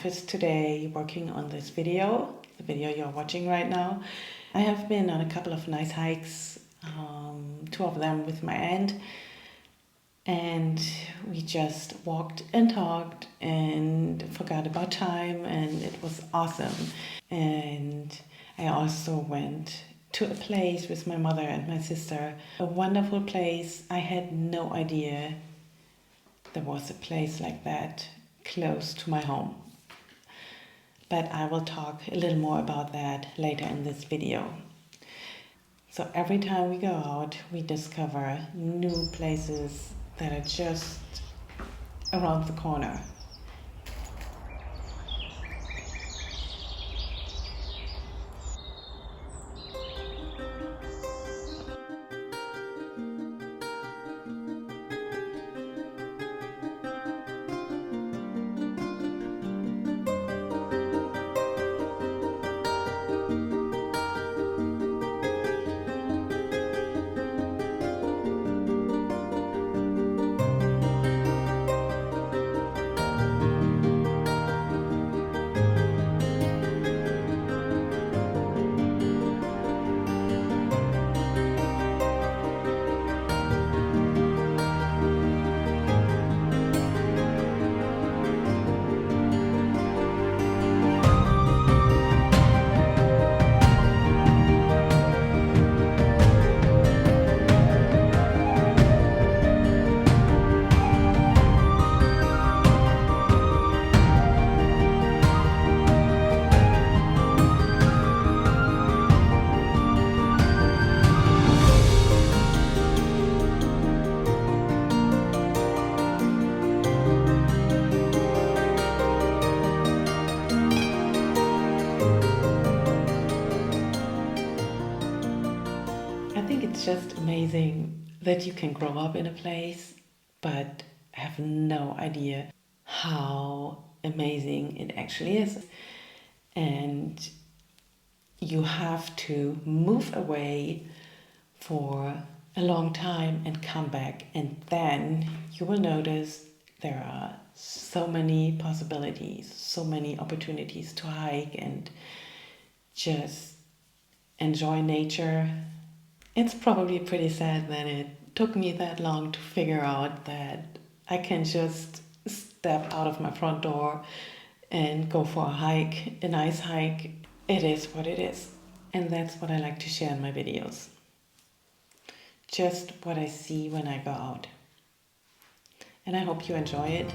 office today working on this video, the video you're watching right now. I have been on a couple of nice hikes, 2 of them with my aunt, and we just walked and talked and forgot about time, and it was awesome. And I also went to a place with my mother and my sister, a wonderful place. I had no idea there was a place like that close to my home. But I will talk a little more about that later in this video. So every time we go out, we discover new places that are just around the corner. It's just amazing that you can grow up in a place but have no idea how amazing it actually is. And you have to move away for a long time and come back, and then you will notice there are so many possibilities, so many opportunities to hike and just enjoy nature. It's probably pretty sad that it took me that long to figure out that I can just step out of my front door and go for a hike, a nice hike. It is what it is. And that's what I like to share in my videos. Just what I see when I go out. And I hope you enjoy it.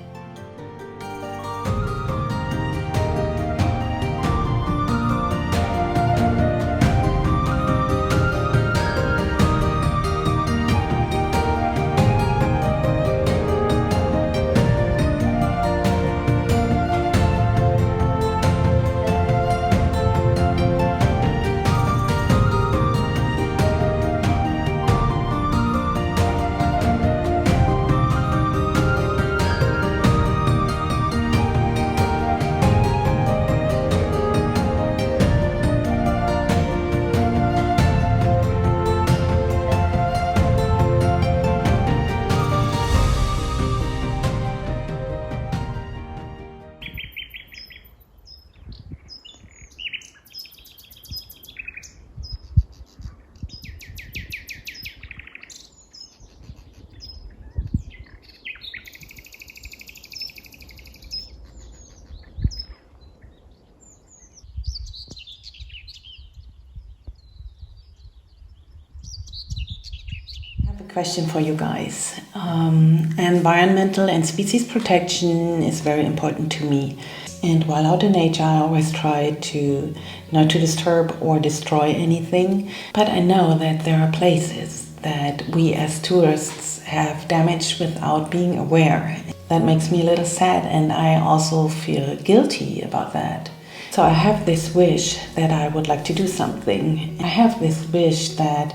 Question for you guys. Environmental and species protection is very important to me. And while out in nature, I always try to not to disturb or destroy anything. But I know that there are places that we as tourists have damaged without being aware. That makes me a little sad, and I also feel guilty about that. So I have this wish that I would like to do something. I have this wish that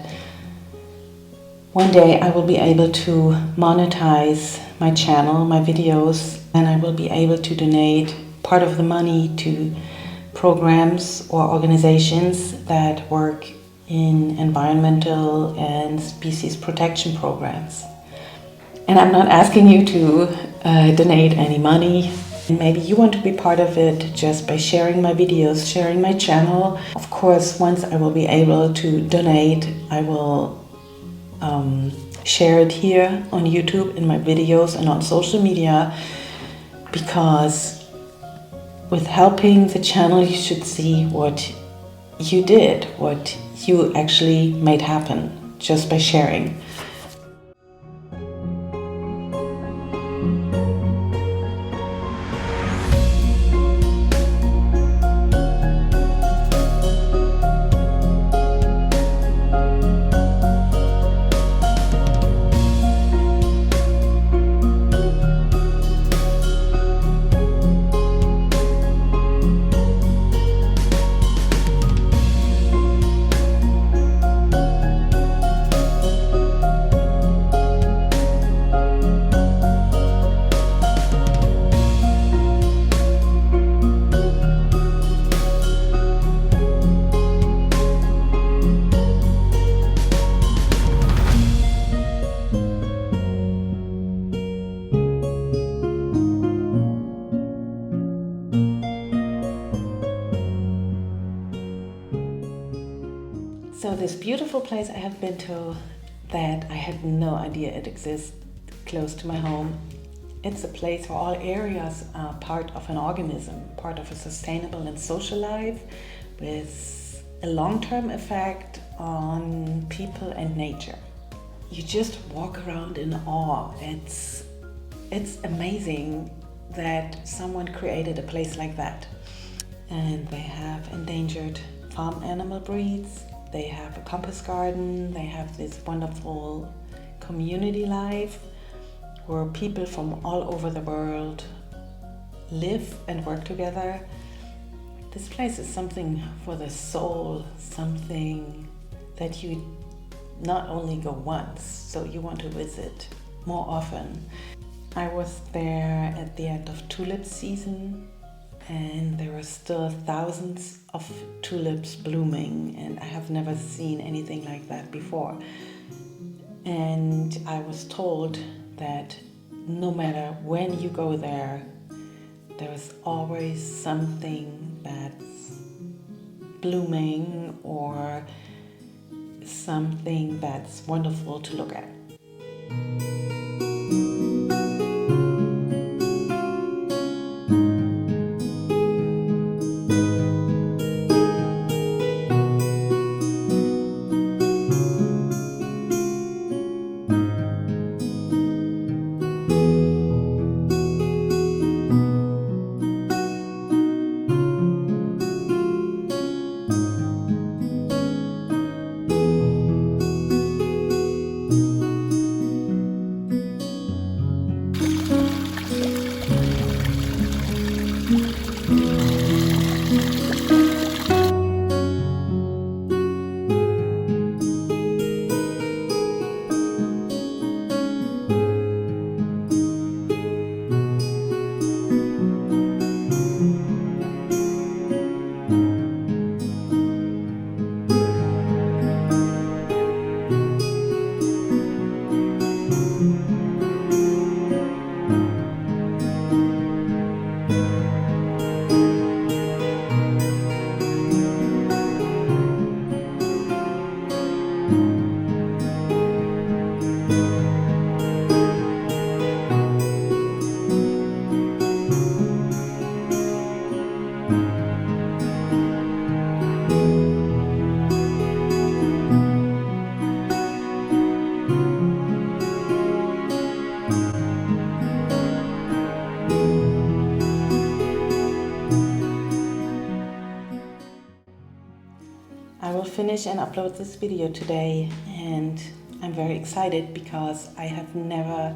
one day I will be able to monetize my channel, my videos, and I will be able to donate part of the money to programs or organizations that work in environmental and species protection programs. And I'm not asking you to donate any money. Maybe you want to be part of it just by sharing my videos, sharing my channel. Of course, once I will be able to donate, I will share it here on YouTube in my videos and on social media, because with helping the channel you should see what you did, what you actually made happen just by sharing. So this beautiful place I have been to that I had no idea it exists close to my home. It's a place where all areas are part of an organism, part of a sustainable and social life with a long-term effect on people and nature. You just walk around in awe. It's amazing that someone created a place like that. And they have endangered farm animal breeds. They have a compost garden, they have this wonderful community life where people from all over the world live and work together. This place is something for the soul, something that you not only go once, so you want to visit more often. I was there at the end of tulip season, and there were still thousands of tulips blooming, and I have never seen anything like that before. And I was told that no matter when you go there, there is always something that's blooming or something that's wonderful to look at. I will finish and upload this video today, and I'm very excited because I have never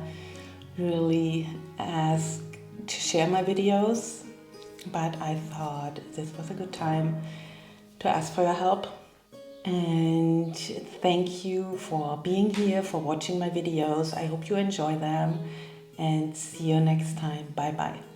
really asked to share my videos, but I thought this was a good time to ask for your help. And thank you for being here, for watching my videos. I hope you enjoy them, and see you next time. Bye bye.